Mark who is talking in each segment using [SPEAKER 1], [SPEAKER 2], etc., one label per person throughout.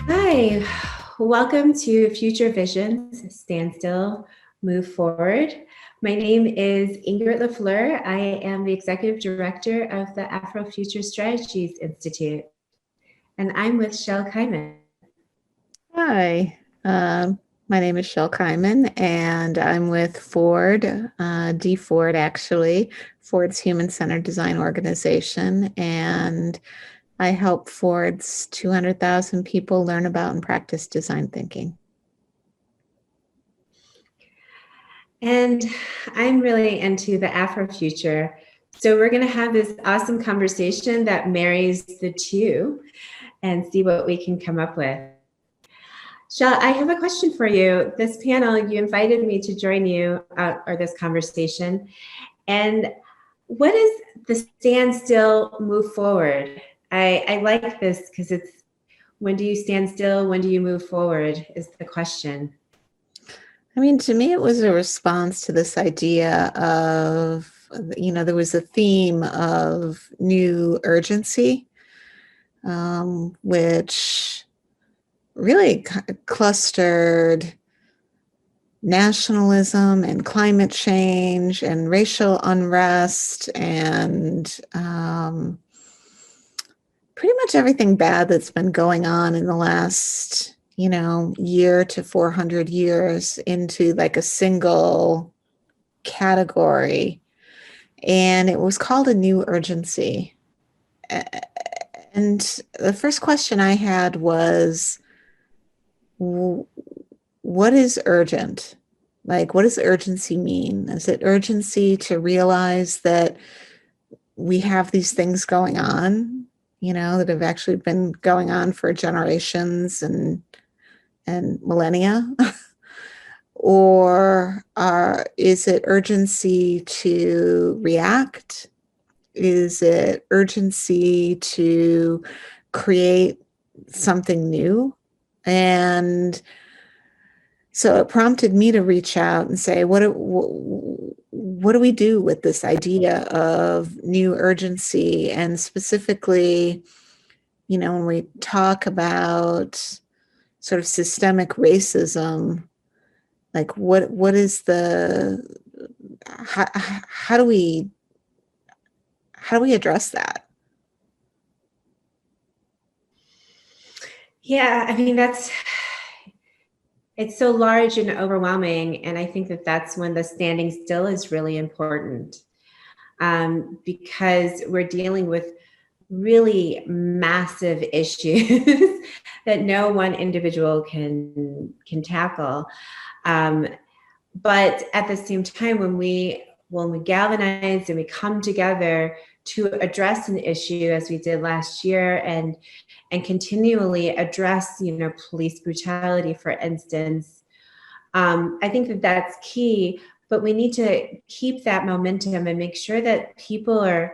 [SPEAKER 1] Hi, welcome to Future Visions, Stand Still, Move Forward. My name is Ingrid LaFleur. I am the Executive Director of the Afro-Futurist Strategies Institute, and I'm with Shel Kyman.
[SPEAKER 2] Hi, my name is Shel Kyman, and I'm with Ford, D Ford actually, Ford's Human Centered Design Organization, and I help Ford's 200,000 people learn about and practice design thinking.
[SPEAKER 1] And I'm really into the Afrofuture. So we're going to have this awesome conversation that marries the two and see what we can come up with. Shel, I have a question for you. This panel, you invited me to join you or this conversation. And what is the stand still, move forward? I like this because it's when do you stand still? When do you move forward is the question.
[SPEAKER 2] I mean, to me, it was a response to this idea of, there was a theme of new urgency, which really clustered nationalism and climate change and racial unrest and pretty much everything bad that's been going on in the last, year to 400 years into like a single category. And it was called a new urgency. And the first question I had was, what is urgent? Like, what does urgency mean? Is it urgency to realize that we have these things going on, that have actually been going on for generations and millennia? Or is it urgency to react? Is it urgency to create something new? And so it prompted me to reach out and say, what do we do with this idea of new urgency? And specifically, when we talk about sort of systemic racism, like what is how do we address that?
[SPEAKER 1] Yeah, I mean, it's so large and overwhelming. And I think that that's when the standing still is really important, because we're dealing with really massive issues that no one individual can tackle. But at the same time, when we galvanize and we come together to address an issue as we did last year and continually address, police brutality, for instance, I think that that's key. But we need to keep that momentum and make sure that people are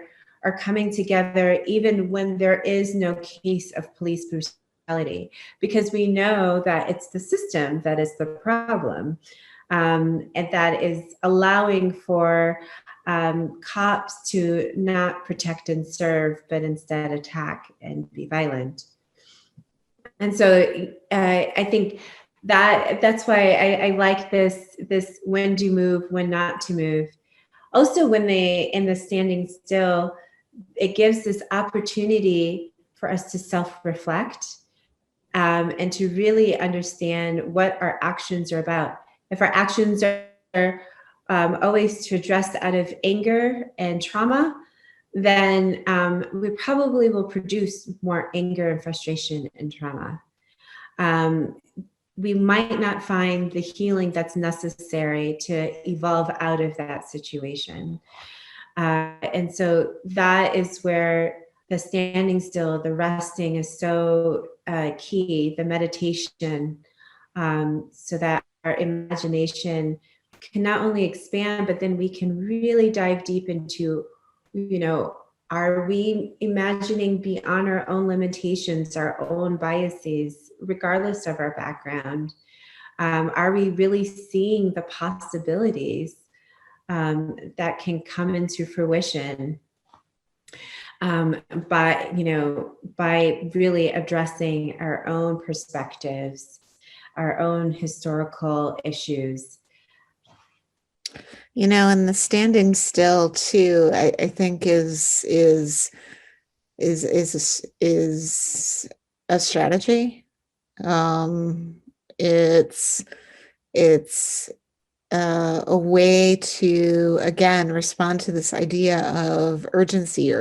[SPEAKER 1] coming together even when there is no case of police brutality, because we know that it's the system that is the problem, and that is allowing for cops to not protect and serve, but instead attack and be violent. And so I think that's why I like this when to move, when not to move. Also, when in the standing still, it gives this opportunity for us to self-reflect, and to really understand what our actions are about. If our actions are always to address out of anger and trauma, then we probably will produce more anger and frustration and trauma. We might not find the healing that's necessary to evolve out of that situation. And so that is where the standing still, the resting is so key, the meditation, so that our imagination can not only expand, but then we can really dive deep into, are we imagining beyond our own limitations, our own biases, regardless of our background? Are we really seeing the possibilities that can come into fruition by really addressing our own perspectives, our own historical issues?
[SPEAKER 2] And the standing still too, I think is a strategy. It's a way to, again, respond to this idea of urgency,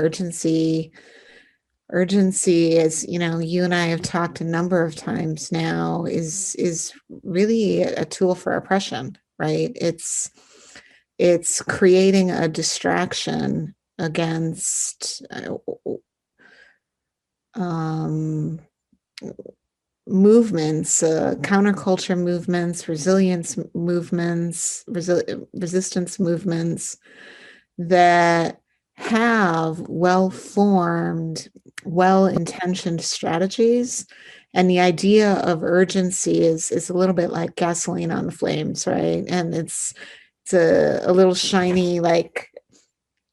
[SPEAKER 2] as you and I have talked a number of times now, is really a tool for oppression, right? It's creating a distraction against movements, counterculture movements, resilience movements, resistance movements that have well-formed, well-intentioned strategies. And the idea of urgency is a little bit like gasoline on the flames, right? And it's a little shiny, like,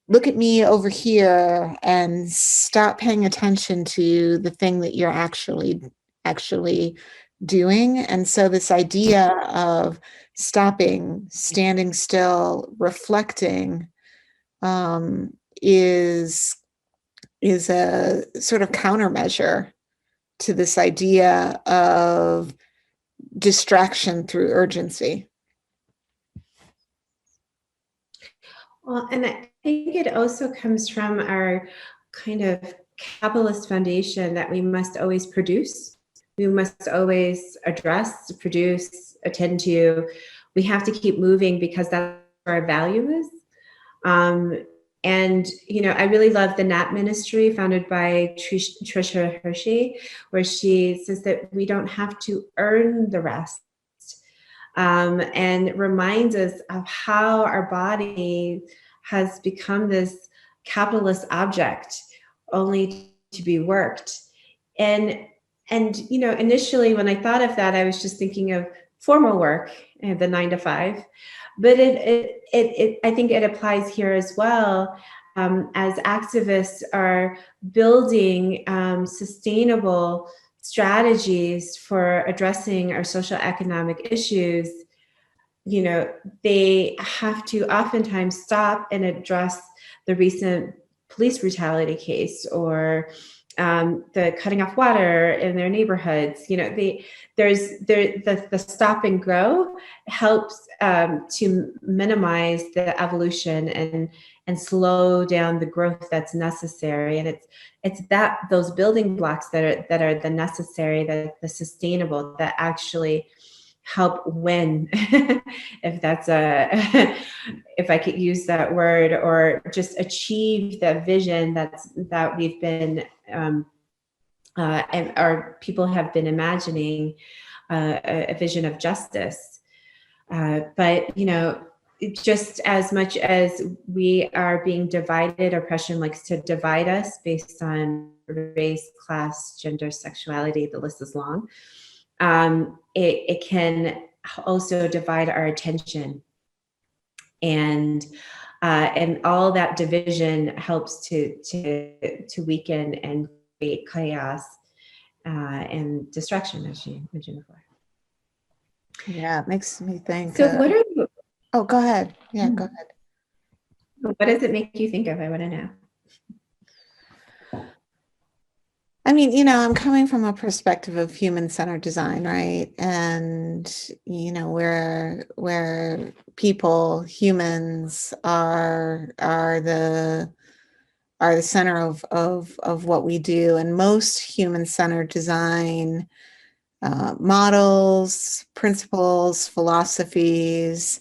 [SPEAKER 2] look at me over here and stop paying attention to the thing that you're actually doing. And so this idea of stopping, standing still, reflecting is a sort of countermeasure to this idea of distraction through urgency.
[SPEAKER 1] Well, and I think it also comes from our kind of capitalist foundation that we must always produce. We must always address, produce, attend to. We have to keep moving because that's where our value is. And, I really love the NAP ministry founded by Tricia Hershey, where she says that we don't have to earn the rest. And reminds us of how our body has become this capitalist object only to be worked. And initially when I thought of that, I was just thinking of formal work, the 9 to 5. But I think it applies here as well. As activists are building sustainable strategies for addressing our social economic issues, they have to oftentimes stop and address the recent police brutality case or the cutting off water in their neighborhoods. The stop and grow helps to minimize the evolution and slow down the growth that's necessary. And it's those building blocks that are the necessary, the sustainable, that actually help win, if if I could use that word, or just achieve that vision that we've been and our people have been imagining, a vision of justice. But just as much as we are being divided, oppression likes to divide us based on race, class, gender, sexuality, the list is long. It can also divide our attention, and all that division helps to weaken and create chaos and distraction, as you mentioned before.
[SPEAKER 2] Yeah, it makes me think.
[SPEAKER 1] So what are you?
[SPEAKER 2] Oh, go ahead. Yeah, go ahead.
[SPEAKER 1] What does it make you think of? I want to know.
[SPEAKER 2] I mean, I'm coming from a perspective of human-centered design, right? And, where people, humans are the center of what we do. And most human-centered design models, principles, philosophies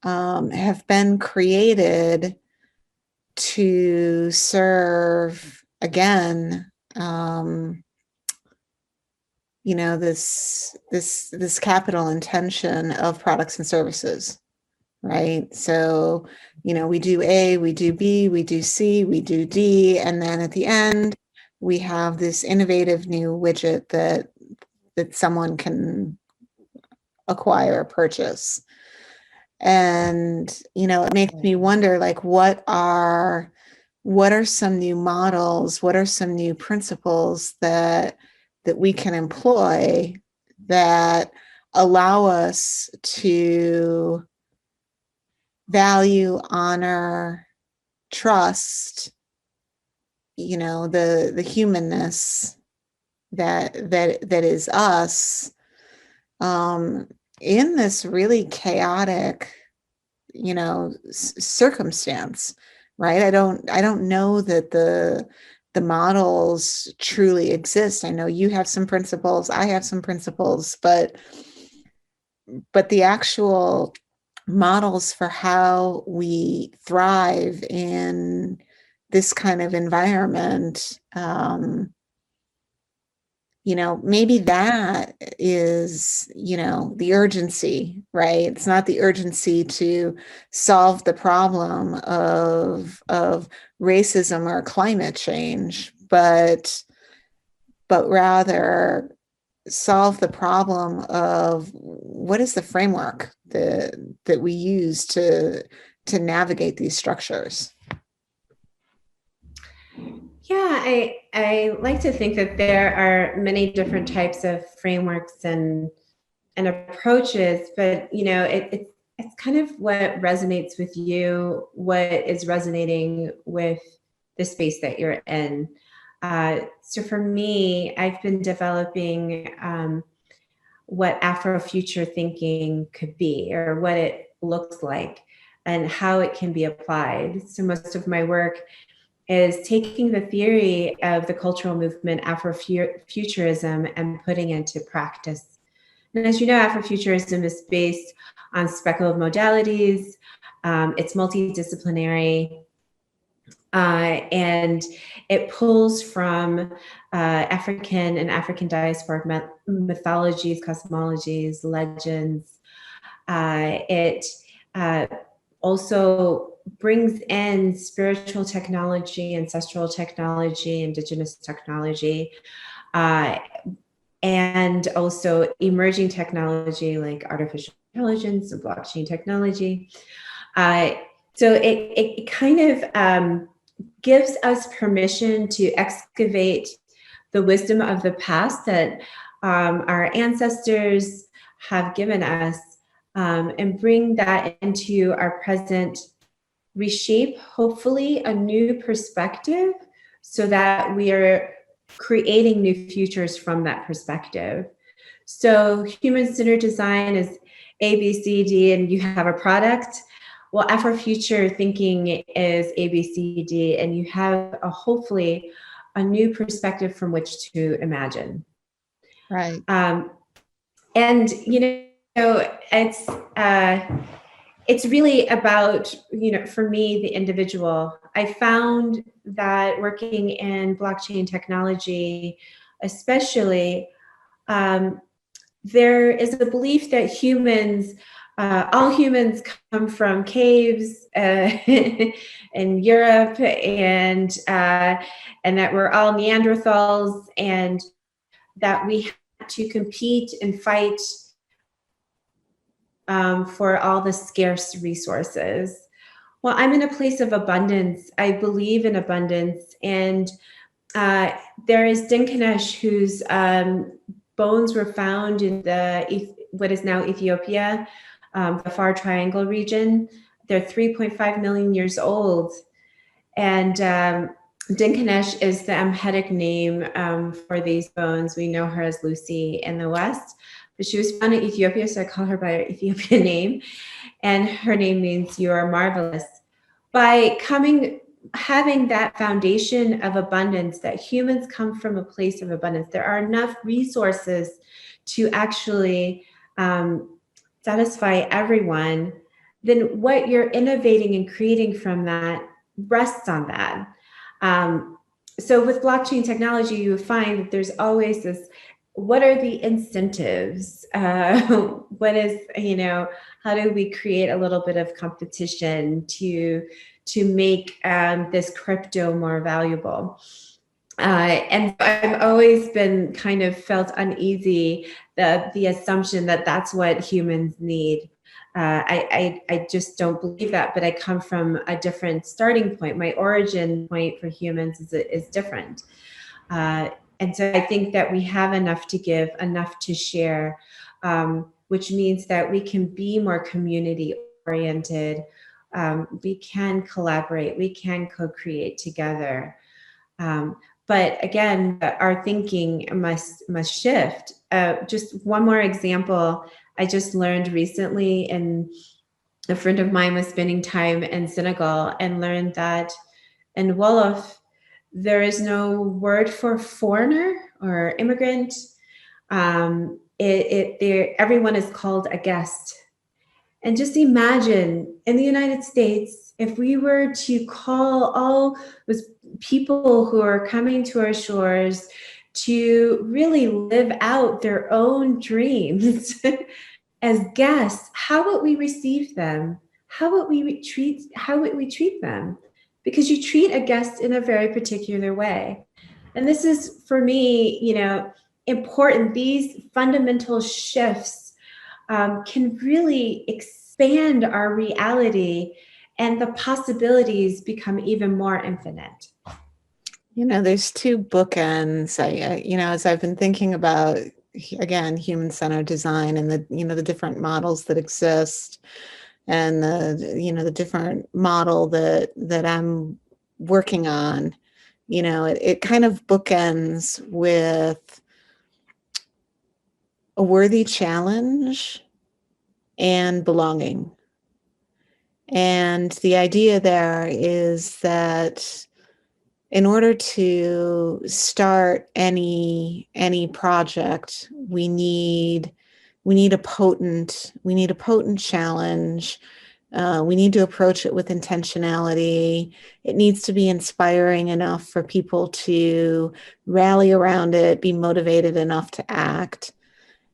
[SPEAKER 2] have been created to serve, again, this capital intention of products and services, right? So, we do A, we do B, we do C, we do D, and then at the end, we have this innovative new widget that someone can acquire or purchase. And, you know, it makes me wonder, like, what are some new models, what are some new principles that we can employ that allow us to value, honor, trust, you know, the humanness that is us, in this really chaotic, you know, circumstance, right? I don't know that the models truly exist. I know you have some principles, I have some principles, but the actual models for how we thrive in this kind of environment, you know, maybe that is, you know, the urgency, right? It's not the urgency to solve the problem of racism or climate change, but rather solve the problem of what is the framework that we use to navigate these structures.
[SPEAKER 1] Yeah, I like to think that there are many different types of frameworks and approaches, but you know, it's kind of what resonates with you, what is resonating with the space that you're in. So for me, I've been developing what Afro-future thinking could be, or what it looks like, and how it can be applied. So most of my work is taking the theory of the cultural movement Afrofuturism and putting it into practice. And as you know, Afrofuturism is based on speculative modalities. It's multidisciplinary, and it pulls from African and African diasporic mythologies, cosmologies, legends. It also brings in spiritual technology, ancestral technology, indigenous technology, and also emerging technology like artificial intelligence and blockchain technology. So it kind of gives us permission to excavate the wisdom of the past that our ancestors have given us, and bring that into our present, reshape, hopefully, a new perspective so that we are creating new futures from that perspective. So human-centered design is A, B, C, D, and you have a product. Well, Afro-future thinking is A, B, C, D, and you have hopefully a new perspective from which to imagine.
[SPEAKER 2] Right.
[SPEAKER 1] And you know, it's really about, you know, for me, the individual. I found that working in blockchain technology, especially, there is a belief that humans, all humans come from caves in Europe, and that we're all Neanderthals, and that we have to compete and fight for all the scarce resources. Well, I'm in a place of abundance. I believe in abundance. And there is Dinkanesh, whose bones were found in what is now Ethiopia, the Far Triangle region. They're 3.5 million years old. And Dinkanesh is the Amharic name for these bones. We know her as Lucy in the West, but she was found in Ethiopia, so I call her by her Ethiopian name. And her name means you are marvelous. By having that foundation of abundance, that humans come from a place of abundance, there are enough resources to actually satisfy everyone, then what you're innovating and creating from that rests on that. So with blockchain technology, you find that there's always this, what are the incentives? What is, you know, how do we create a little bit of competition to make this crypto more valuable? And I've always been kind of felt uneasy, the assumption that that's what humans need. I just don't believe that, but I come from a different starting point. My origin point for humans is different. And so I think that we have enough to give, enough to share, which means that we can be more community oriented. We can collaborate, we can co-create together. But again, our thinking must shift. Just one more example. I just learned recently, and a friend of mine was spending time in Senegal and learned that in Wolof, there is no word for foreigner or immigrant. Everyone is called a guest. And just imagine in the United States, if we were to call all those people who are coming to our shores to really live out their own dreams as guests, how would we receive them? How would we treat them? Because you treat a guest in a very particular way. And this is, for me, important. These fundamental shifts can really expand our reality, and the possibilities become even more infinite.
[SPEAKER 2] There's two bookends. As I've been thinking about, again, human-centered design and the different models that exist, and the different model that I'm working on, it kind of bookends with a worthy challenge and belonging. And the idea there is that in order to start any project, we need a potent challenge. We need to approach it with intentionality. It needs to be inspiring enough for people to rally around it, be motivated enough to act.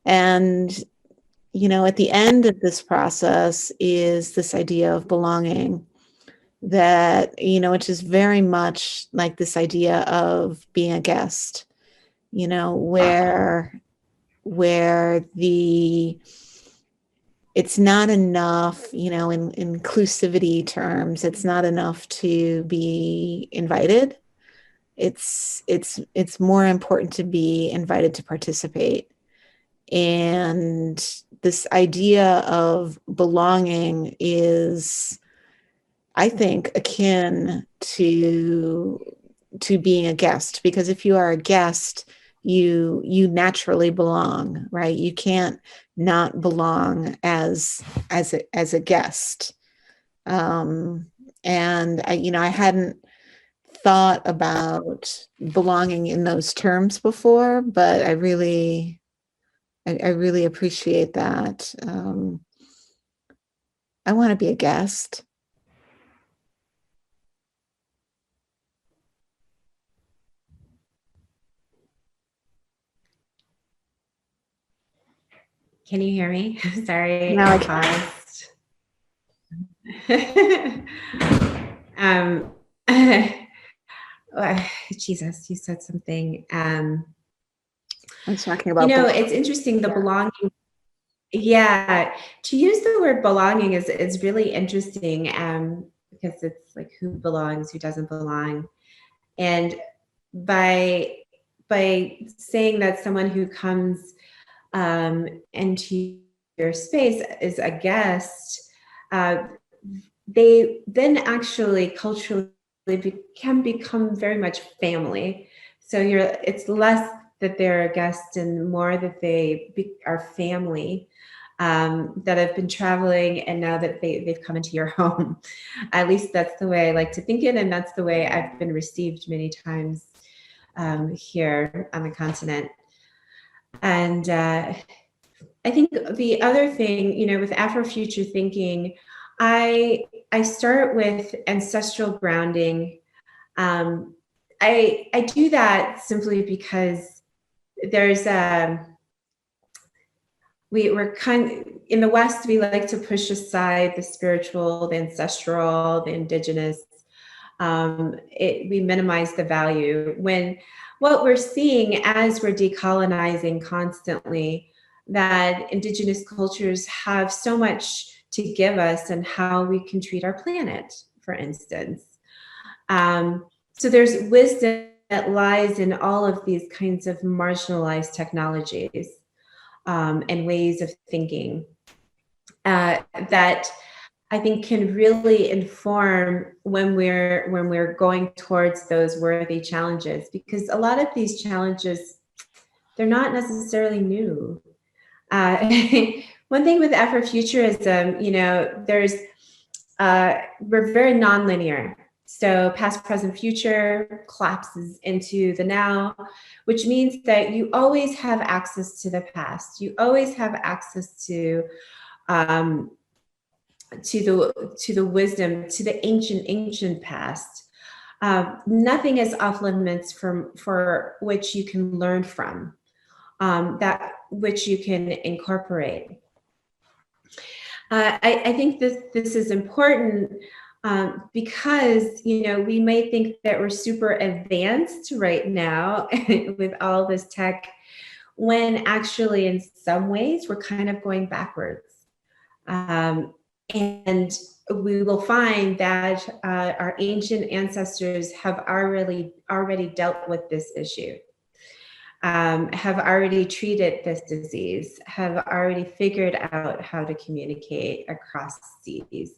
[SPEAKER 2] And at the end of this process is this idea of belonging, that, which is very much like this idea of being a guest, where it's not enough, in inclusivity terms, it's not enough to be invited. It's more important to be invited to participate. And this idea of belonging is, I think, akin to being a guest, because if you are a guest, you naturally belong, right? You can't not belong as a guest. And I hadn't thought about belonging in those terms before, but I really appreciate that. I want to be a guest.
[SPEAKER 1] Can you hear me? Sorry,
[SPEAKER 2] Now
[SPEAKER 1] I
[SPEAKER 2] I can.
[SPEAKER 1] paused. Jesus, you said something.
[SPEAKER 2] I'm talking about
[SPEAKER 1] It's interesting, the belonging. Yeah, to use the word belonging is really interesting, because it's like, who belongs, who doesn't belong. And by saying that someone who comes into your space is a guest, they then actually culturally can become very much family. So it's less that they're a guest and more that they are family, that have been traveling, and now that they've come into your home. At least that's the way I like to think it, and that's the way I've been received many times here on the continent. And I think the other thing, with Afro-future thinking, I start with ancestral grounding. I do that simply because there's we're in the West, we like to push aside the spiritual, the ancestral, the indigenous, we minimize the value. When what we're seeing as we're decolonizing constantly, that indigenous cultures have so much to give us and how we can treat our planet, for instance. So there's wisdom that lies in all of these kinds of marginalized technologies and ways of thinking that I think can really inform when we're going towards those worthy challenges, because a lot of these challenges, they're not necessarily new. One thing with Afrofuturism, we're very nonlinear. So past, present, future collapses into the now, which means that you always have access to the past. You always have access to the wisdom, to the ancient past. Nothing is off limits for which you can learn from, that which you can incorporate. I think this is important because we may think that we're super advanced right now with all this tech, when actually in some ways we're kind of going backwards. And we will find that our ancient ancestors have already dealt with this issue, have already treated this disease, have already figured out how to communicate across seas.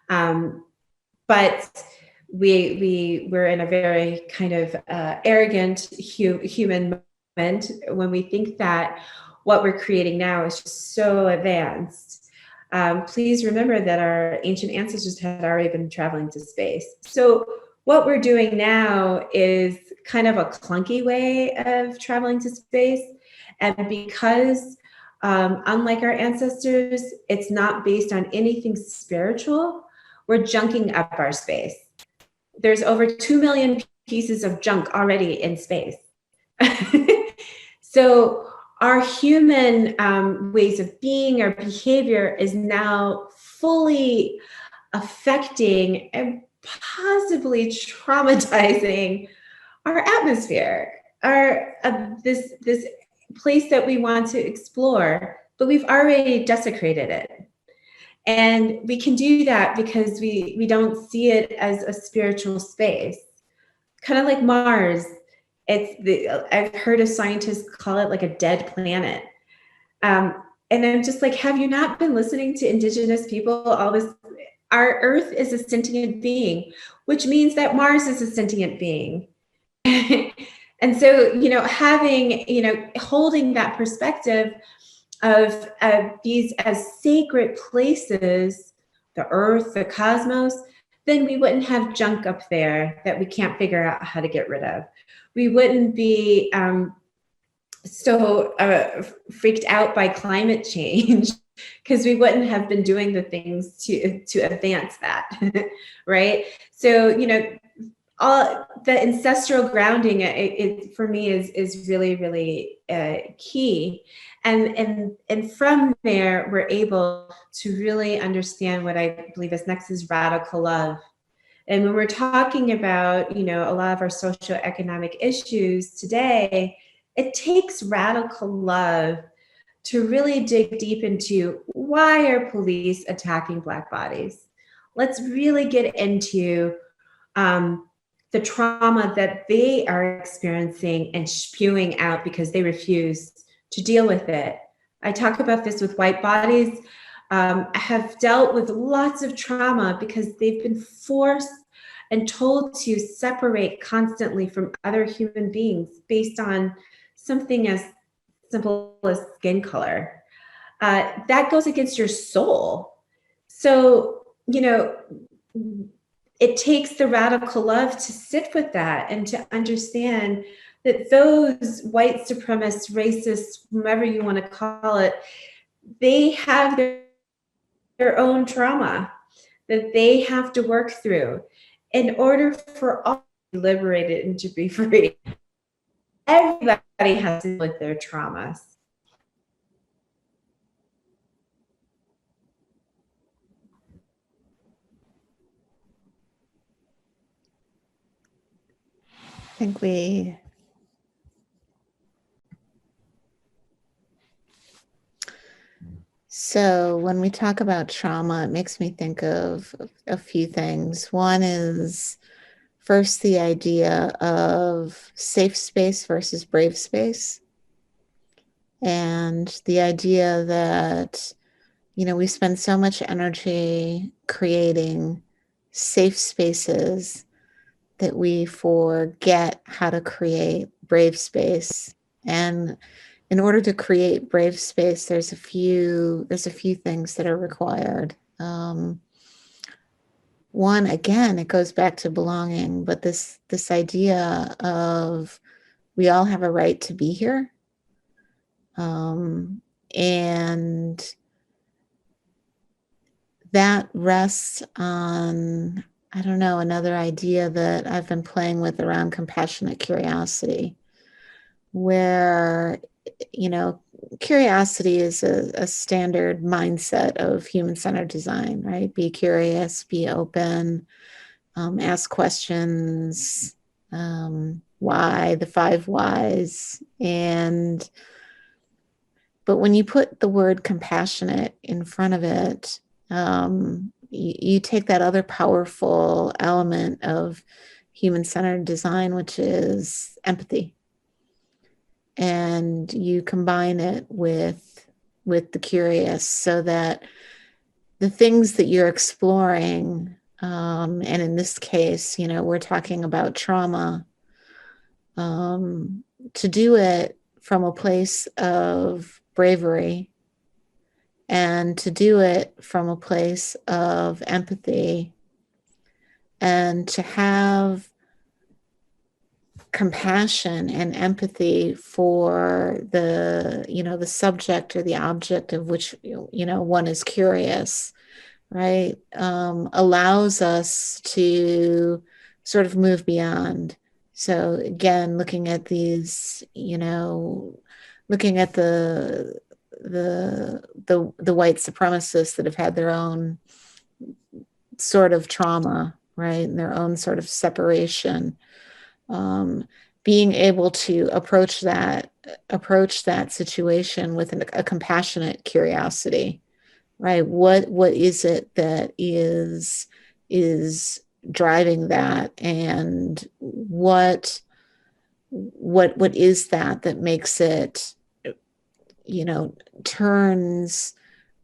[SPEAKER 1] But we're in a very kind of arrogant human moment when we think that what we're creating now is just so advanced. Please remember that our ancient ancestors had already been traveling to space. So what we're doing now is kind of a clunky way of traveling to space. And because unlike our ancestors, it's not based on anything spiritual, we're junking up our space. There's over 2 million pieces of junk already in space. So our human ways of being, our behavior is now fully affecting and possibly traumatizing our atmosphere, this place that we want to explore, but we've already desecrated it. And we can do that because we don't see it as a spiritual space, kind of like Mars. I've heard of scientists call it like a dead planet. And I'm just like, have you not been listening to indigenous people all this? Our Earth is a sentient being, which means that Mars is a sentient being. And so, holding that perspective of these as sacred places, the Earth, the cosmos, then we wouldn't have junk up there that we can't figure out how to get rid of. We wouldn't be so freaked out by climate change because we wouldn't have been doing the things to advance that, right? So, all the ancestral grounding, it for me is really, really key. And from there, we're able to really understand what I believe is next is radical love. And when we're talking about, a lot of our socioeconomic issues today, it takes radical love to really dig deep into why are police attacking Black bodies. Let's really get into the trauma that they are experiencing and spewing out because they refuse to deal with it. I talk about this with white bodies. Have dealt with lots of trauma because they've been forced and told to separate constantly from other human beings based on something as simple as skin color. That goes against your soul. So, it takes the radical love to sit with that and to understand that those white supremacists, racists, whomever you want to call it, they have their own trauma that they have to work through in order for all to be liberated and to be free. Everybody has to deal with their traumas.
[SPEAKER 2] think we So when we talk about trauma, it makes me think of a few things. One is first the idea of safe space versus brave space. And the idea that, we spend so much energy creating safe spaces that we forget how to create brave space. And in order to create brave space, there's a few things that are required. One, again, it goes back to belonging, but this idea of we all have a right to be here, and that rests on, I don't know, another idea that I've been playing with around compassionate curiosity, where curiosity is a standard mindset of human-centered design, right? Be curious, be open, ask questions, why, the 5 whys. But when you put the word compassionate in front of it, you take that other powerful element of human-centered design, which is empathy, and you combine it with the curious, so that the things that you're exploring, and in this case, we're talking about trauma, to do it from a place of bravery and to do it from a place of empathy, and to have compassion and empathy for the subject or the object of which one is curious, right? Allows us to sort of move beyond. So again, looking at these, looking at the white supremacists that have had their own sort of trauma, right, and their own sort of separation. Being able to approach that situation with a compassionate curiosity, right? What is it that is driving that, and what is that makes it, turns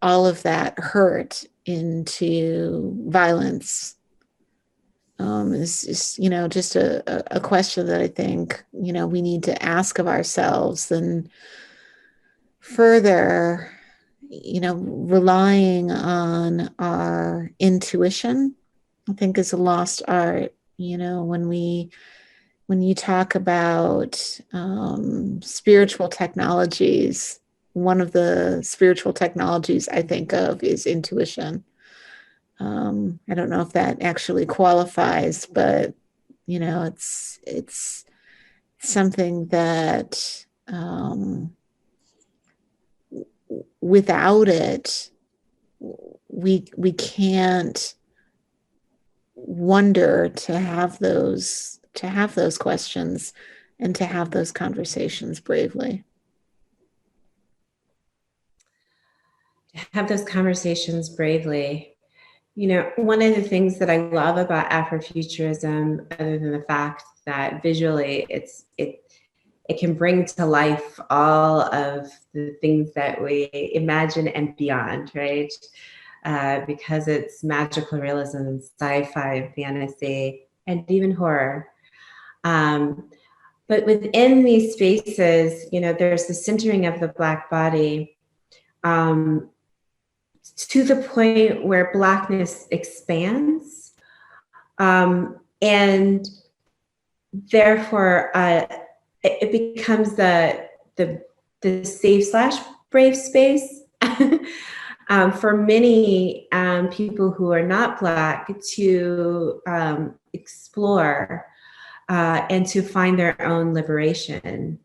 [SPEAKER 2] all of that hurt into violence? Is just a question that I think, we need to ask of ourselves. And further, relying on our intuition, I think, is a lost art. When you talk about spiritual technologies, one of the spiritual technologies I think of is intuition. I don't know if that actually qualifies, but it's something that without it, we can't wonder to have those questions and to have those conversations bravely.
[SPEAKER 1] Have those conversations bravely. One of the things that I love about Afrofuturism, other than the fact that visually it can bring to life all of the things that we imagine and beyond, right? Because it's magical realism, sci-fi, and fantasy, and even horror. But within these spaces, there's the centering of the Black body, to the point where Blackness expands, and therefore it becomes the safe/brave space for many people who are not Black to explore and to find their own liberation.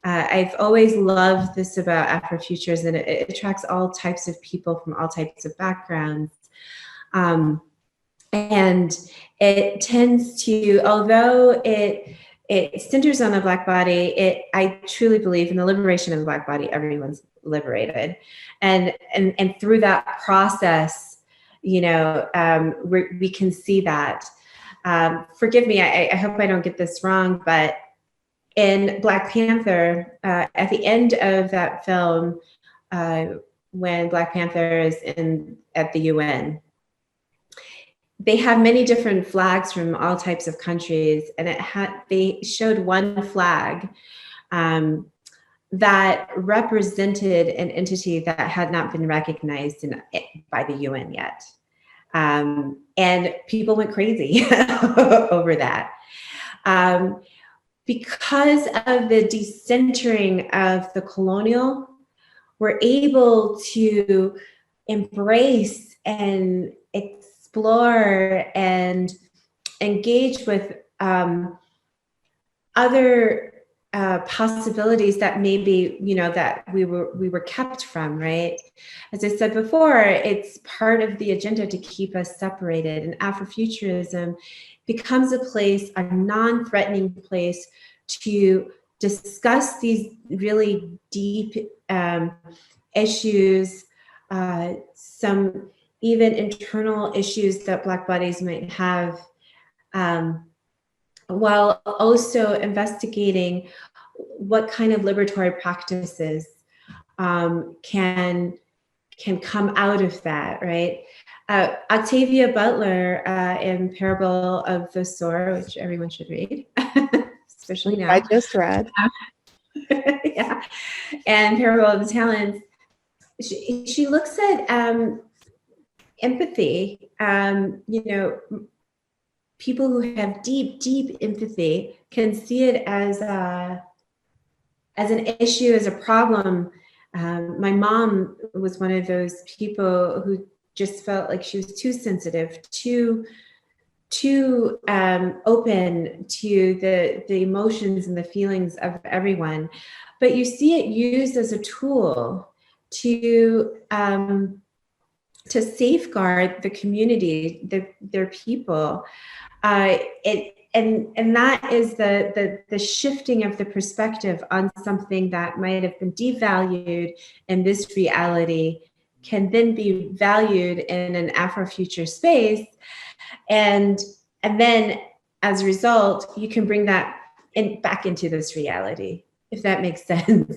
[SPEAKER 1] I've always loved this about Afrofuturism, and it attracts all types of people from all types of backgrounds. And it tends to, although it it centers on the Black body. I truly believe in the liberation of the Black body. Everyone's liberated, and through that process, we can see that. Forgive me, I hope I don't get this wrong, but in Black Panther, at the end of that film, when Black Panther is at the UN, they have many different flags from all types of countries, and they showed one flag that represented an entity that had not been recognized by the UN yet. And people went crazy over that. Because of the decentering of the colonial, we're able to embrace and explore and engage with other possibilities that maybe, that we were kept from, right? As I said before, it's part of the agenda to keep us separated, and Afrofuturism becomes a non-threatening place to discuss these really deep issues, some even internal issues that Black bodies might have, while also investigating what kind of liberatory practices can come out of that, right? Octavia Butler in Parable of the Sower, which everyone should read, especially now.
[SPEAKER 2] I just read.
[SPEAKER 1] Yeah, and Parable of the Talents. She looks at empathy. People who have deep, deep empathy can see it as an issue, as a problem. My mom was one of those people who just felt like she was too sensitive, too open to the emotions and the feelings of everyone. But you see it used as a tool to safeguard the community, their people. And that is the shifting of the perspective on something that might have been devalued in this reality can then be valued in an Afrofuture space. And then as a result, you can bring that back into this reality, if that makes sense.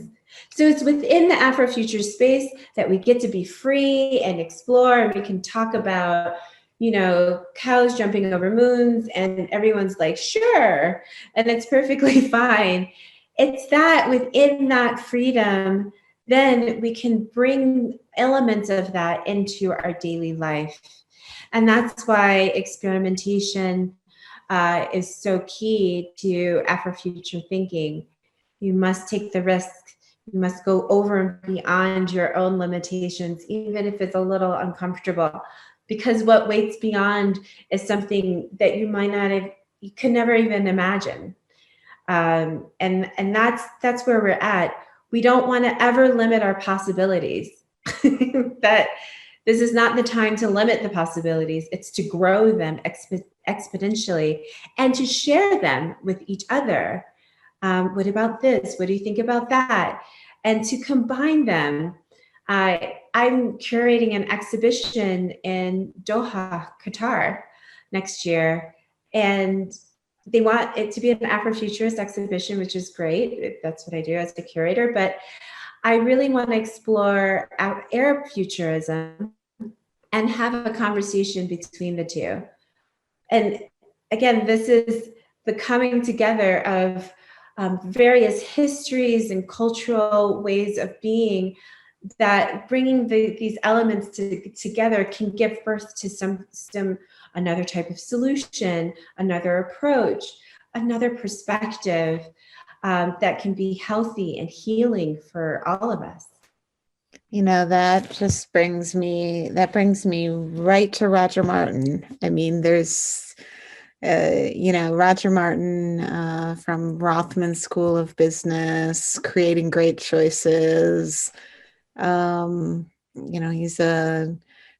[SPEAKER 1] So it's within the Afrofuture space that we get to be free and explore, and we can talk about, cows jumping over moons, and everyone's like, sure, and it's perfectly fine. It's that within that freedom, then we can bring elements of that into our daily life. And that's why experimentation is so key to Afrofuture thinking. You must take the risk. You must go over and beyond your own limitations, even if it's a little uncomfortable, because what waits beyond is something that you could never even imagine. And that's where we're at. We don't want to ever limit our possibilities. That this is not the time to limit the possibilities. It's to grow them exponentially and to share them with each other. What about this? What do you think about that? And to combine them. I'm curating an exhibition in Doha, Qatar next year. And they want it to be an Afrofuturist exhibition, which is great. That's what I do as a curator. But I really want to explore Arab futurism and have a conversation between the two. And again, this is the coming together of various histories and cultural ways of being, that bringing these elements together can give birth to some another type of solution, another approach, another perspective that can be healthy and healing for all of us.
[SPEAKER 2] That just brings me right to Roger Martin. I mean, there's Roger Martin from Rothman School of Business, Creating Great Choices. He's a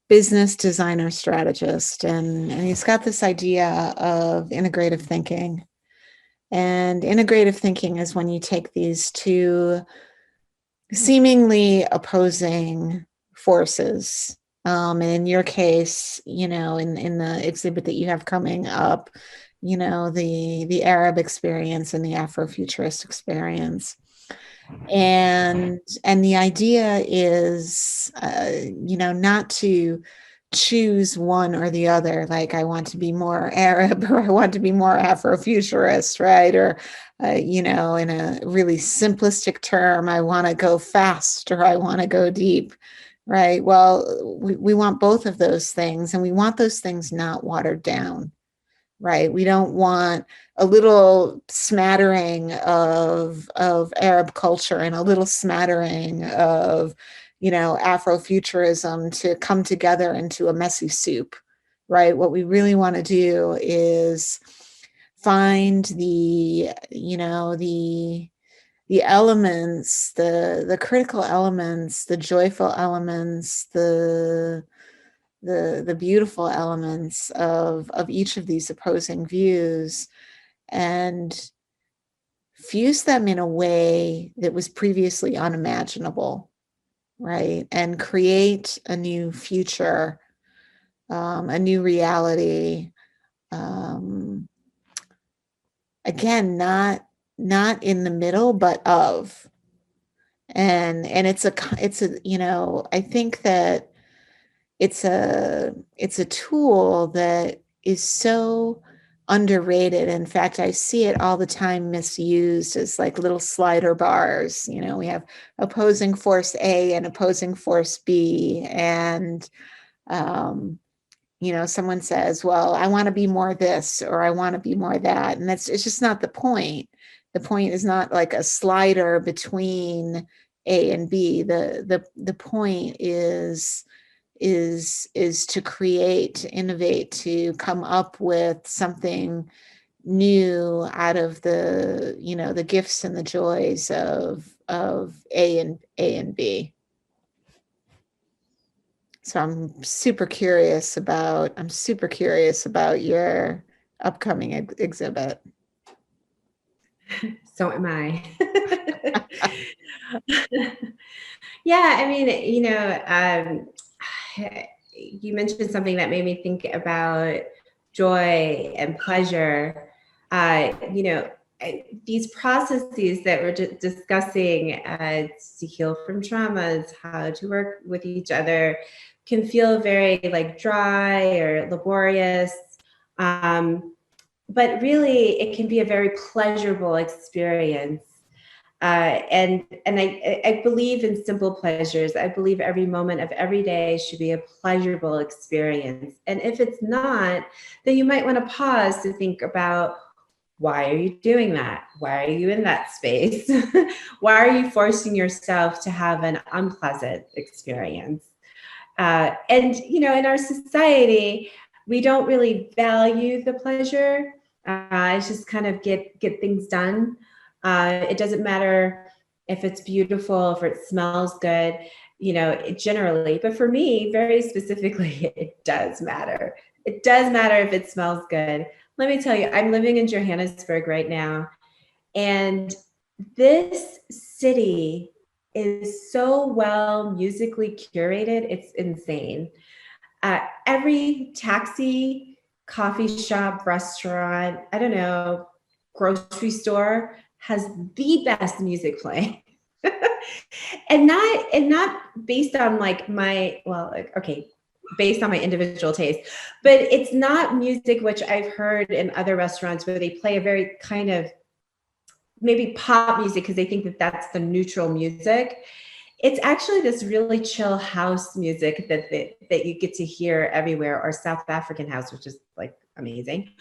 [SPEAKER 2] business designer strategist, and he's got this idea of integrative thinking. And integrative thinking is when you take these two seemingly opposing forces. And in your case, in the exhibit that you have coming up, the Arab experience and the Afro-futurist experience. And the idea is, not to choose one or the other, like I want to be more Arab or I want to be more Afro-futurist, right? Or, in a really simplistic term, I want to go fast or I want to go deep, right? Well, we want both of those things, and we want those things not watered down, right? We don't want a little smattering of Arab culture and a little smattering of, Afrofuturism to come together into a messy soup, right? What we really want to do is find the elements, the critical elements, the joyful elements, the beautiful elements of each of these opposing views, and fuse them in a way that was previously unimaginable, right? And create a new future, a new reality. Again, not in the middle, but of. And it's a I think that it's a tool that is so underrated. In fact, I see it all the time misused as like little slider bars. We have opposing force A and opposing force B, and someone says, well, I want to be more this or I want to be more that, and it's just not the point. The point is not like a slider between A and B. The point is to create, to innovate, to come up with something new out of the gifts and the joys of A and B. So I'm super curious about your upcoming exhibit.
[SPEAKER 1] So am I. Yeah, I mean, you mentioned something that made me think about joy and pleasure. These processes that we're discussing to heal from traumas, how to work with each other, can feel very like dry or laborious. But really, it can be a very pleasurable experience. And I believe in simple pleasures. I believe every moment of every day should be a pleasurable experience. And if it's not, then you might want to pause to think about, why are you doing that? Why are you in that space? Why are you forcing yourself to have an unpleasant experience? And in our society, we don't really value the pleasure. It's just kind of get things done. It doesn't matter if it's beautiful, if it smells good, generally. But for me, very specifically, it does matter. It does matter if it smells good. Let me tell you, I'm living in Johannesburg right now, and this city is so well musically curated. It's insane. Every taxi, coffee shop, restaurant, I don't know, grocery store has the best music playing. and not based on like based on my individual taste, but it's not music which I've heard in other restaurants where they play a very kind of maybe pop music because they think that that's the neutral music. It's actually this really chill house music that you get to hear everywhere, or South African house, which is like amazing.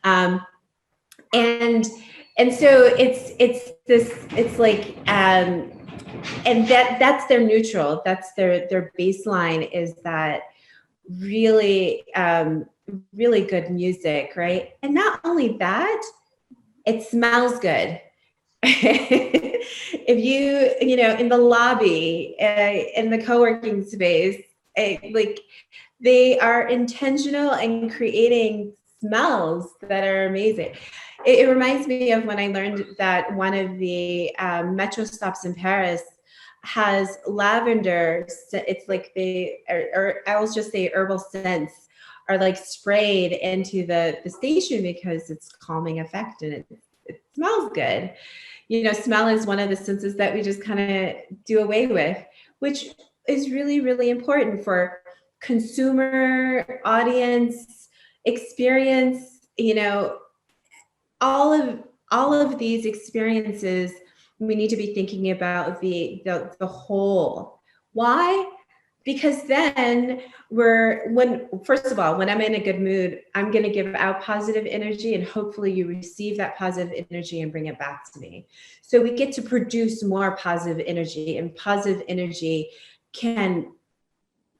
[SPEAKER 1] And so it's like and that's their neutral. That's their baseline, is that really really good music, right? And not only that, it smells good. If you in the lobby, in the co-working space, like they are intentional in creating smells that are amazing. It reminds me of when I learned that one of the metro stops in Paris has lavender. It's like or I'll just say herbal scents are like sprayed into the station because it's calming effect and it smells good. You know, smell is one of the senses that we just kind of do away with, which is really, really important for consumer audience experience. You know, all of these experiences, we need to be thinking about the whole. Why? Because then first of all, when I'm in a good mood, I'm going to give out positive energy, and hopefully you receive that positive energy and bring it back to me. So we get to produce more positive energy, and positive energy can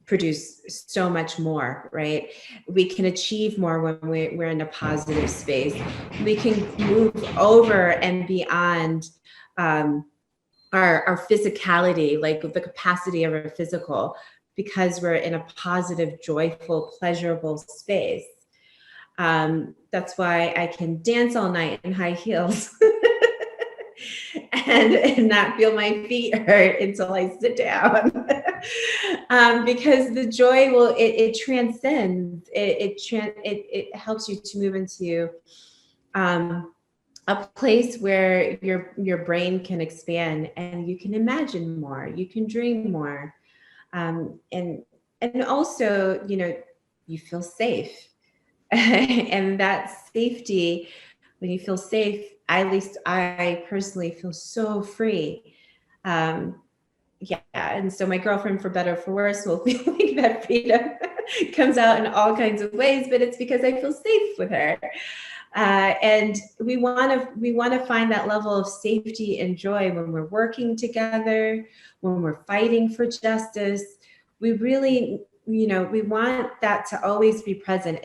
[SPEAKER 1] produce so much more, right? We can achieve more when we're in a positive space. We can move over and beyond our physicality, like the capacity of our physical, because we're in a positive, joyful, pleasurable space. That's why I can dance all night in high heels and not feel my feet hurt until I sit down. Because the joy it transcends, it helps you to move into a place where your brain can expand and you can imagine more, you can dream more, and also, you know, you feel safe. And that safety, when you feel safe, at least I personally feel so free. Yeah, and so my girlfriend, for better or for worse, will feel like that freedom comes out in all kinds of ways, but it's because I feel safe with her. And we want to find that level of safety and joy when we're working together, when we're fighting for justice. We really, you know, we want that to always be present.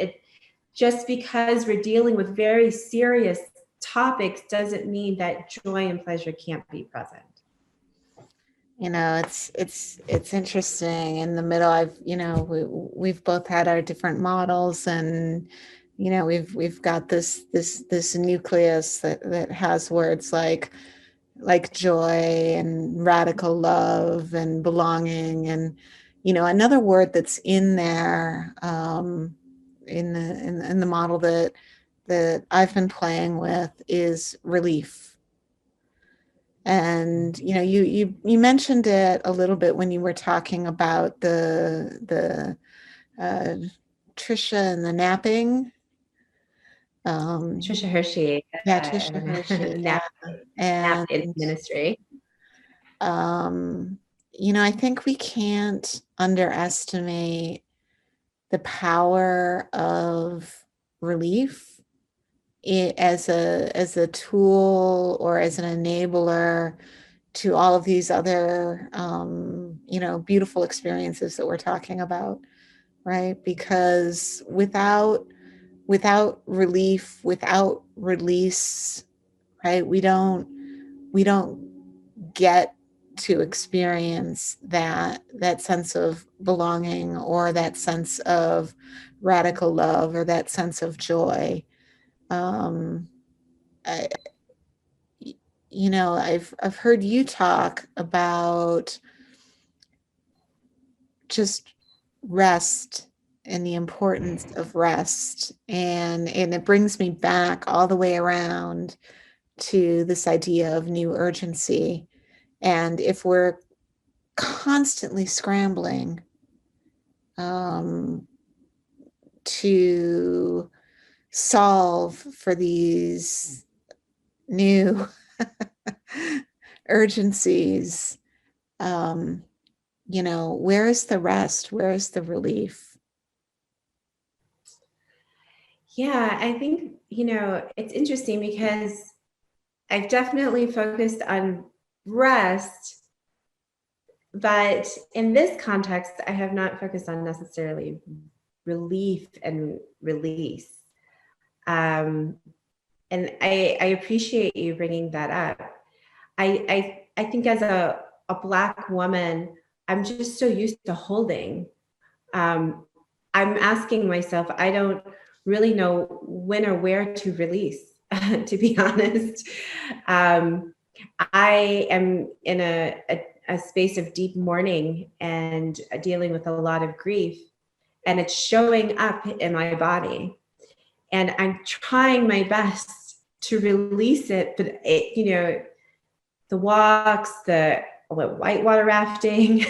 [SPEAKER 1] Just because we're dealing with very serious topics doesn't mean that joy and pleasure can't be present.
[SPEAKER 2] You know, it's interesting. In the middle, we've both had our different models, and you know, we've got this nucleus that has words like joy and radical love and belonging, and you know, another word that's in there in the model that I've been playing with is relief. And you know, you mentioned it a little bit when you were talking about the Trisha and the napping.
[SPEAKER 1] Trisha Hershey.
[SPEAKER 2] Yeah, Trisha Hershey.
[SPEAKER 1] Nap,
[SPEAKER 2] And
[SPEAKER 1] ministry.
[SPEAKER 2] you know, I think we can't underestimate the power of relief as a tool or as an enabler to all of these other you know, beautiful experiences that we're talking about, right? Because without relief, without release, right, we don't get to experience that sense of belonging, or that sense of radical love, or that sense of joy. I, you know, I've heard you talk about just rest and the importance of rest, and it brings me back all the way around to this idea of new urgency. And if we're constantly scrambling to solve for these new urgencies, you know, where is the rest? Where is the relief?
[SPEAKER 1] Yeah, I think, you know, it's interesting because I've definitely focused on rest, but in this context, I have not focused on necessarily relief and release. And I appreciate you bringing that up. I think as a Black woman, I'm just so used to holding. I'm asking myself, I don't really know when or where to release, to be honest. I am in a space of deep mourning and dealing with a lot of grief, and it's showing up in my body. And I'm trying my best to release it, but the walks, the whitewater rafting,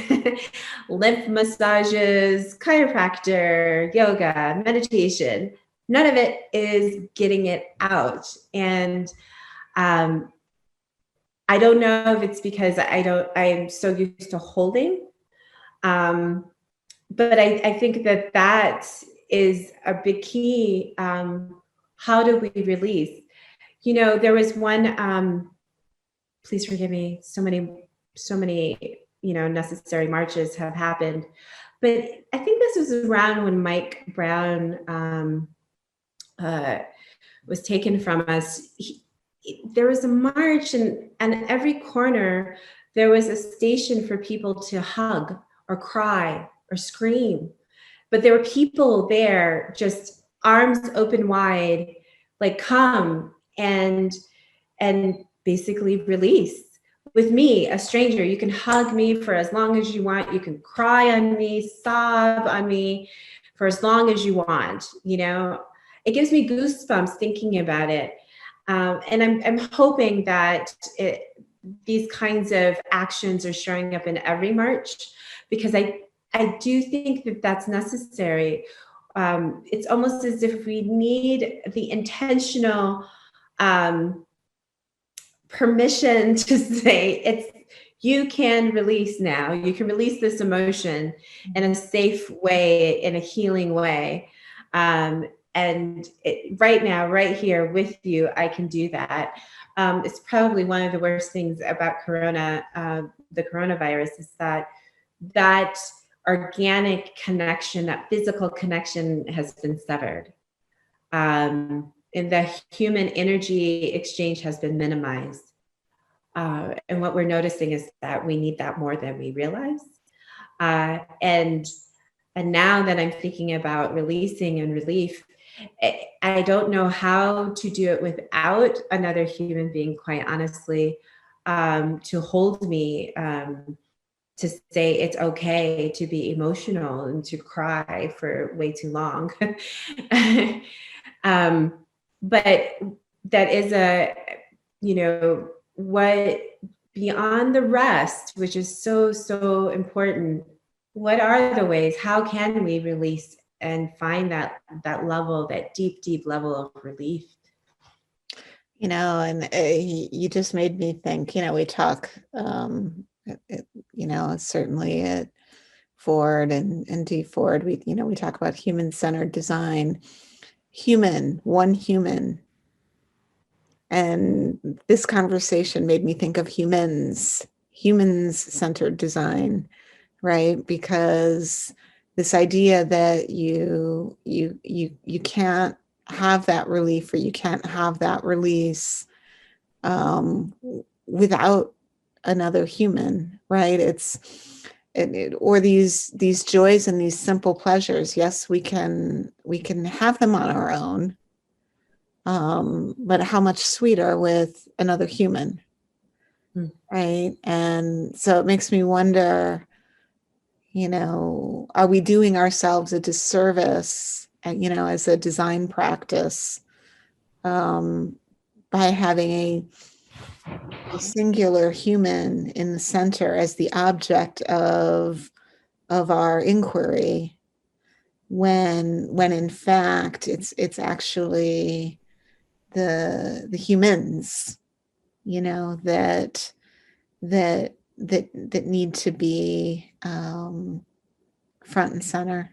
[SPEAKER 1] lymph massages, chiropractor, yoga, meditation, none of it is getting it out. And I don't know if it's because I'm so used to holding. But I think that is a big key. How do we release? There was one, please forgive me, so many, necessary marches have happened. But I think this was around when Mike Brown was taken from us. There was a march, and every corner there was a station for people to hug or cry or scream. But there were people there, just arms open wide, like, come and basically release. With me, a stranger, you can hug me for as long as you want. You can cry on me, sob on me for as long as you want. It gives me goosebumps thinking about it. And I'm hoping that these kinds of actions are showing up in every march, because I do think that that's necessary. It's almost as if we need the intentional permission to say, you can release now. You can release this emotion in a safe way, in a healing way. Right now, right here with you, I can do that. It's probably one of the worst things about the coronavirus, is that organic connection, that physical connection has been severed. And the human energy exchange has been minimized. And what we're noticing is that we need that more than we realize. And now that I'm thinking about releasing and relief, I don't know how to do it without another human being, quite honestly, to hold me, to say it's okay to be emotional and to cry for way too long. But that is what, beyond the rest, which is so, so important, what are the ways, how can we release and find that level, that deep, deep level of relief?
[SPEAKER 2] And you just made me think, we talk, certainly at Ford and D Ford, we talk about human-centered design, one human. And this conversation made me think of humans-centered design, right? Because this idea that you can't have that relief, or you can't have that release without another human, right? Or these joys and these simple pleasures. Yes, we can have them on our own, but how much sweeter with another human, right? And so it makes me wonder, are we doing ourselves a disservice, as a design practice, by having a singular human in the center as the object of our inquiry, when in fact it's actually the humans, that need to be front and center.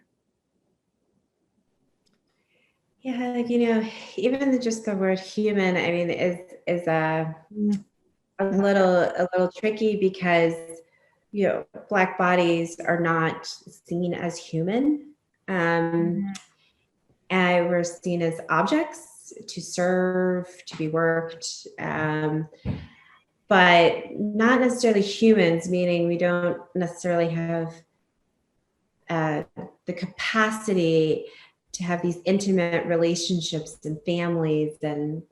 [SPEAKER 1] Yeah, even just the word human, I mean, is a little tricky, because Black bodies are not seen as human. And we're seen as objects to serve, to be worked, but not necessarily humans, meaning we don't necessarily have the capacity to have these intimate relationships and families and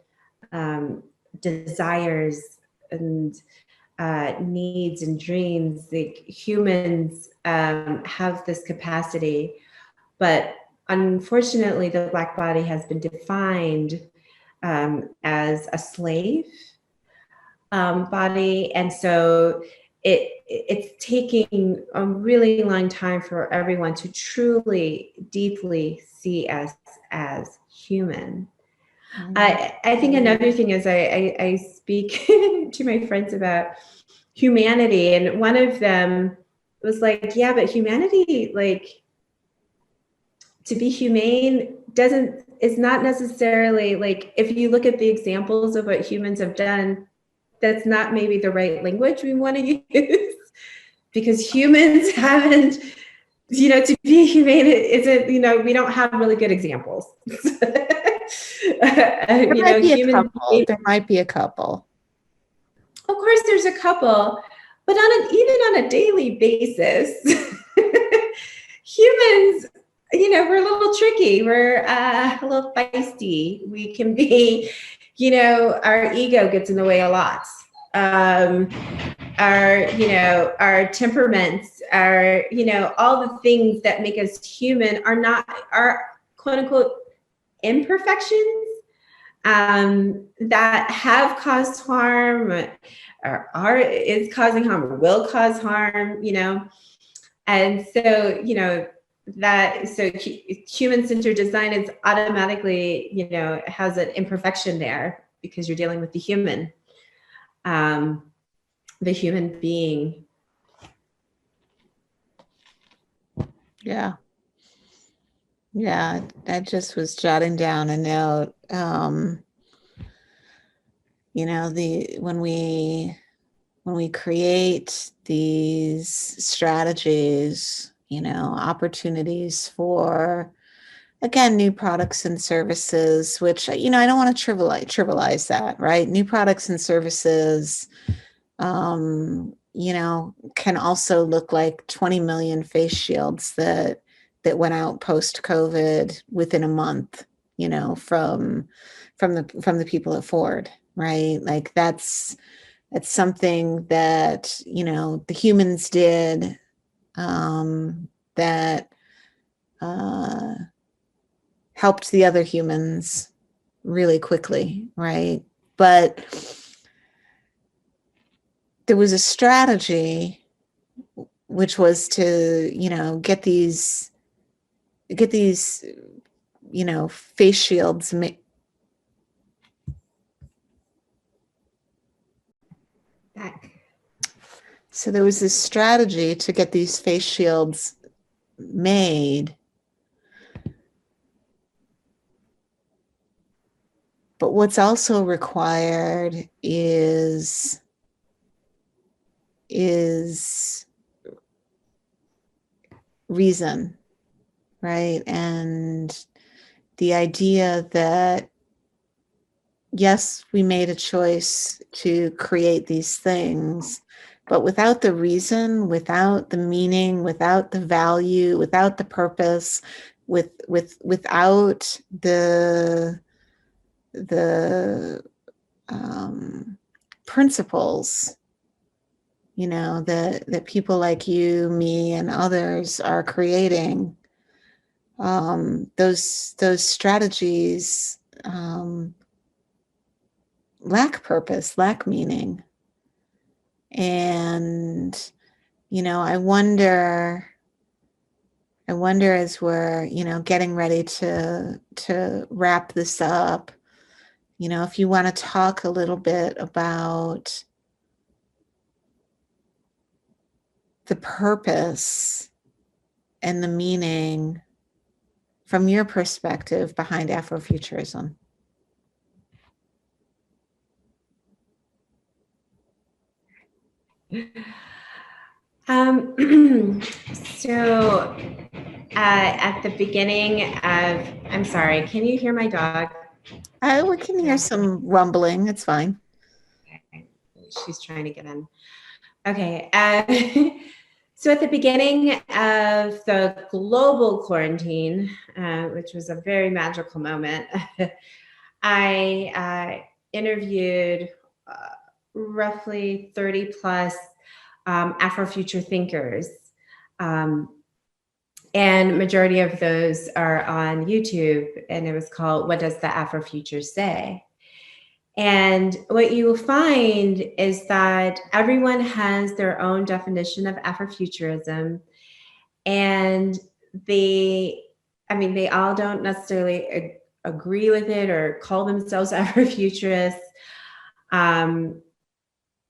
[SPEAKER 1] desires and needs and dreams. Like humans have this capacity, but unfortunately, the Black body has been defined as a slave body, and so it's taking a really long time for everyone to truly, deeply see us as human. I think another thing is I speak to my friends about humanity, and one of them was like, yeah, but humanity, like, to be humane is not necessarily, like, if you look at the examples of what humans have done, that's not maybe the right language we want to use, because humans haven't, to be humane isn't, we don't have really good examples.
[SPEAKER 2] There might be a couple. There might be a couple.
[SPEAKER 1] Of course, there's a couple, but even on a daily basis, humans, we're a little tricky. We're a little feisty. We can be, our ego gets in the way a lot. Our temperaments, all the things that make us human are quote unquote imperfections that have caused harm, or is causing harm, or will cause harm, and so human-centered design is automatically, has an imperfection there, because you're dealing with the human being.
[SPEAKER 2] Yeah. I just was jotting down a note. When we create these strategies, opportunities for, again, new products and services, which, I don't want to trivialize that, right? New products and services, can also look like 20 million face shields that went out post-COVID within a month, from the people at Ford, right? Like that's something that, the humans did, that helped the other humans really quickly, right? But there was a strategy, which was to, get these, face shields So there was this strategy to get these face shields made. But what's also required is reason, right? And the idea that, yes, we made a choice to create these things, but without the reason, without the meaning, without the value, without the purpose, without the principles, that people like you, me, and others are creating, those strategies lack purpose, lack meaning. And, I wonder as we're, getting ready to wrap this up, if you want to talk a little bit about the purpose and the meaning from your perspective behind Afrofuturism.
[SPEAKER 1] So at the beginning of, I'm sorry, can you hear my dog?
[SPEAKER 2] We can hear some rumbling. It's fine.
[SPEAKER 1] Okay. She's trying to get in. Okay. So at the beginning of the global quarantine, which was a very magical moment, I interviewed roughly 30 plus Afrofuture thinkers. And majority of those are on YouTube, and it was called "What Does the Afrofuture Say?" And what you will find is that everyone has their own definition of Afrofuturism, and they all don't necessarily agree with it or call themselves Afrofuturists,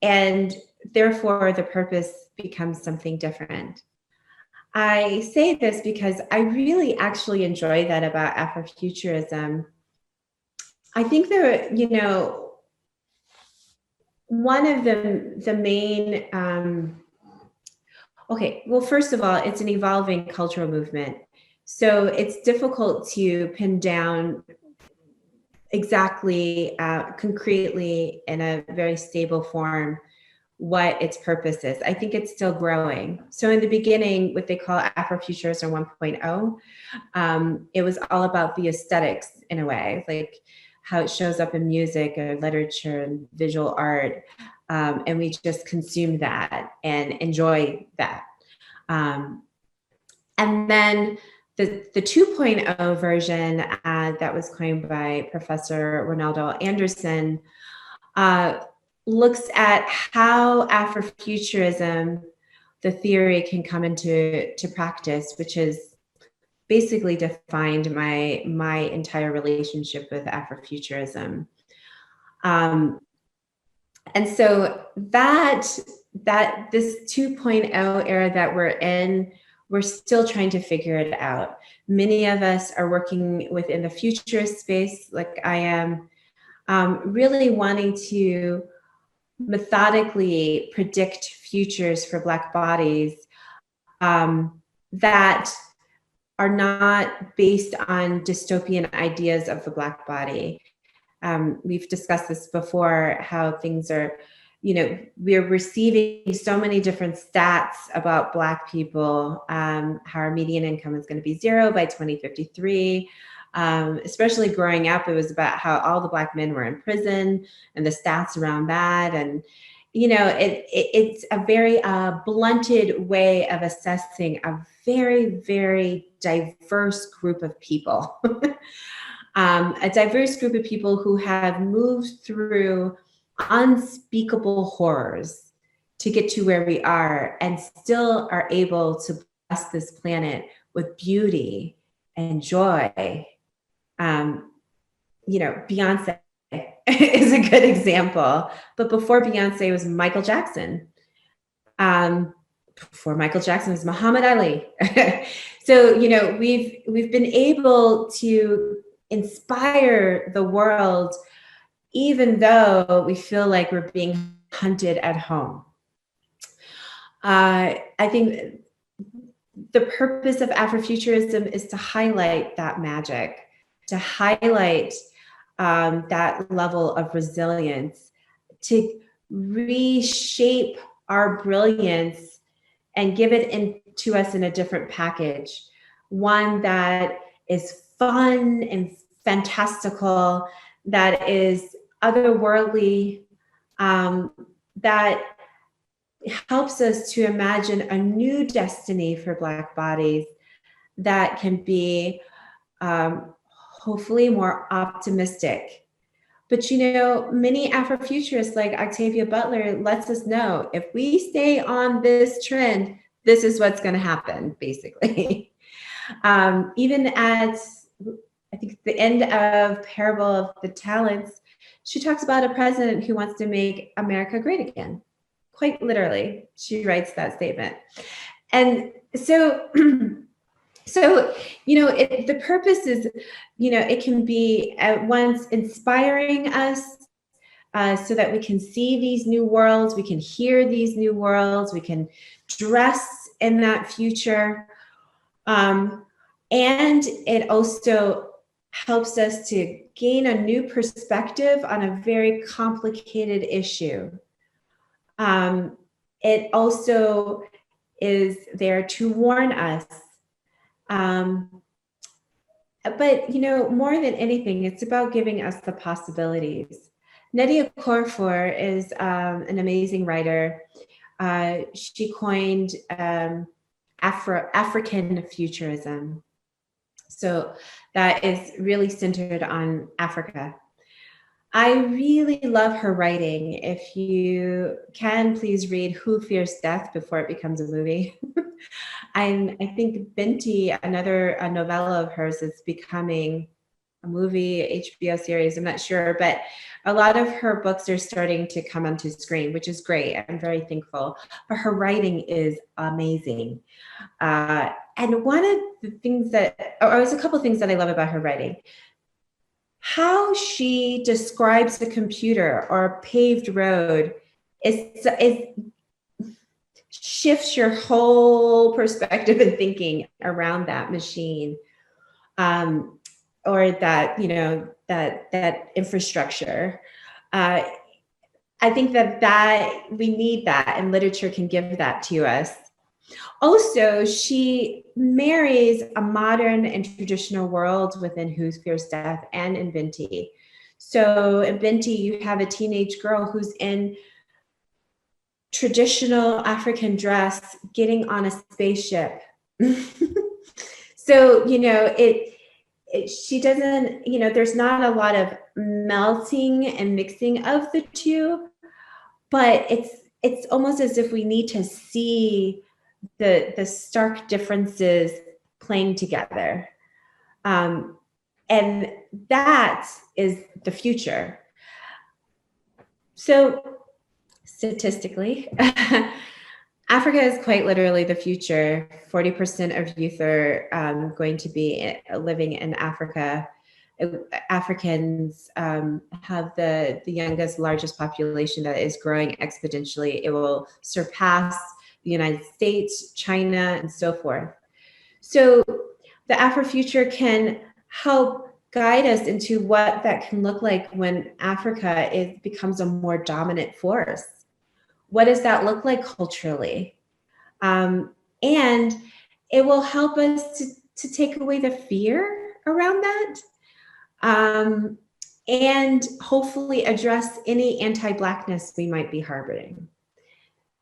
[SPEAKER 1] and therefore the purpose becomes something different. I say this because I really actually enjoy that about Afrofuturism. I think one of the main, okay, well, first of all, it's an evolving cultural movement. So it's difficult to pin down exactly, concretely in a very stable form what its purpose is. I think it's still growing. So in the beginning, what they call Afrofuturism 1.0, it was all about the aesthetics in a way, like how it shows up in music or literature and visual art. And we just consume that and enjoy that. And then the 2.0 version that was coined by Professor Ronaldo Anderson looks at how Afrofuturism, the theory, can come into practice, which has basically defined my entire relationship with Afrofuturism. And so that this 2.0 era that we're in, we're still trying to figure it out. Many of us are working within the futurist space, like I am, really wanting to methodically predict futures for Black bodies that are not based on dystopian ideas of the Black body. We've discussed this before, how things are, we're receiving so many different stats about Black people, how our median income is going to be 0 by 2053. Especially growing up, it was about how all the Black men were in prison and the stats around that. And, it's a very blunted way of assessing a very, very diverse group of people. A diverse group of people who have moved through unspeakable horrors to get to where we are and still are able to bless this planet with beauty and joy. Beyonce is a good example, but before Beyonce was Michael Jackson. Before Michael Jackson was Muhammad Ali. So, we've been able to inspire the world, even though we feel like we're being hunted at home. I think the purpose of Afrofuturism is to highlight that magic, to highlight that level of resilience, to reshape our brilliance and give it into us in a different package, one that is fun and fantastical, that is otherworldly, that helps us to imagine a new destiny for Black bodies that can be hopefully more optimistic. But many Afrofuturists like Octavia Butler lets us know, if we stay on this trend, this is what's going to happen, basically. Even at, I think, the end of Parable of the Talents, she talks about a president who wants to make America great again. Quite literally, she writes that statement. And so, the purpose is, it can be at once inspiring us so that we can see these new worlds, we can hear these new worlds, we can dress in that future. And it also helps us to gain a new perspective on a very complicated issue. It also is there to warn us. But, more than anything, it's about giving us the possibilities. Nadia Corfor is an amazing writer. She coined African futurism. So that is really centered on Africa. I really love her writing. If you can, please read Who Fears Death before it becomes a movie. I think Binti, another novella of hers, is becoming a movie, HBO series, I'm not sure, but a lot of her books are starting to come onto screen, which is great. I'm very thankful. But her writing is amazing. And one of the things there's a couple of things that I love about her writing. How she describes the computer or a paved road is shifts your whole perspective and thinking around that machine, or that that infrastructure. I think that we need that, and literature can give that to us. Also, she marries a modern and traditional world within Who Fears Death and in Binti. So in Binti, you have a teenage girl who's in traditional African dress getting on a spaceship. So, she doesn't, there's not a lot of melting and mixing of the two, but it's almost as if we need to see the stark differences playing together. And that is the future. So statistically, Africa is quite literally the future. 40% of youth are going to be living in Africa. Africans have the youngest, largest population that is growing exponentially. It will surpass the United States, China, and so forth. So the Afrofuture can help guide us into what that can look like when Africa becomes a more dominant force. What does that look like culturally? And it will help us to take away the fear around that, and hopefully address any anti-Blackness we might be harboring.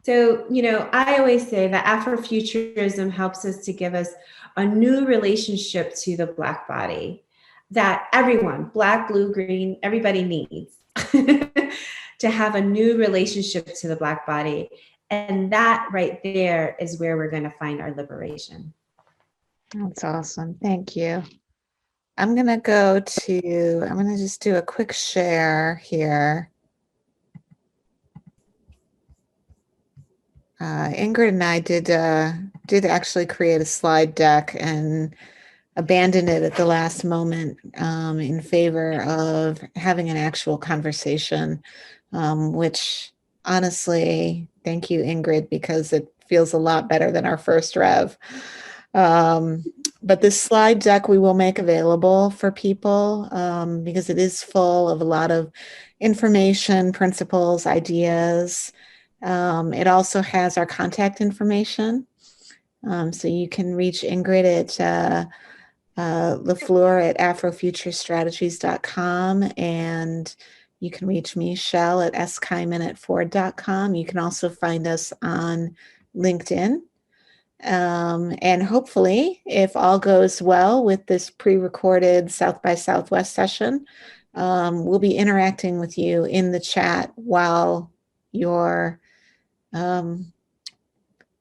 [SPEAKER 1] So, I always say that Afrofuturism helps us to give us a new relationship to the Black body that everyone, Black, blue, green, everybody needs to have a new relationship to the Black body. And that right there is where we're going to find our liberation.
[SPEAKER 2] That's awesome. Thank you. I'm going to just do a quick share here. Ingrid and I did actually create a slide deck and abandoned it at the last moment in favor of having an actual conversation, which honestly, thank you, Ingrid, because it feels a lot better than our first rev. But this slide deck we will make available for people because it is full of a lot of information, principles, ideas. It also has our contact information. So you can reach Ingrid at LaFleur at afrofuturestrategies.com, and you can reach me, Shell, at skaiman@ford.com. You can also find us on LinkedIn. And hopefully, if all goes well with this pre-recorded South by Southwest session, we'll be interacting with you in the chat while you're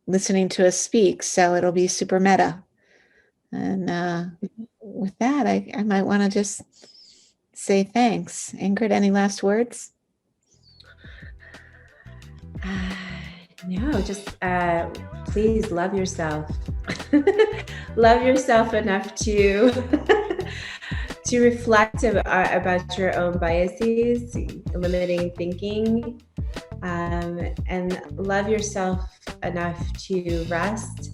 [SPEAKER 2] listening to us speak. So it'll be super meta. And with that, I might want to just say thanks. Ingrid, any last words?
[SPEAKER 1] No, just please love yourself. Love yourself enough to to reflect about your own biases, limiting thinking, and love yourself enough to rest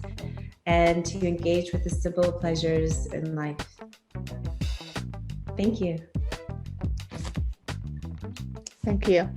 [SPEAKER 1] and to engage with the simple pleasures in life. Thank you.
[SPEAKER 2] Thank you.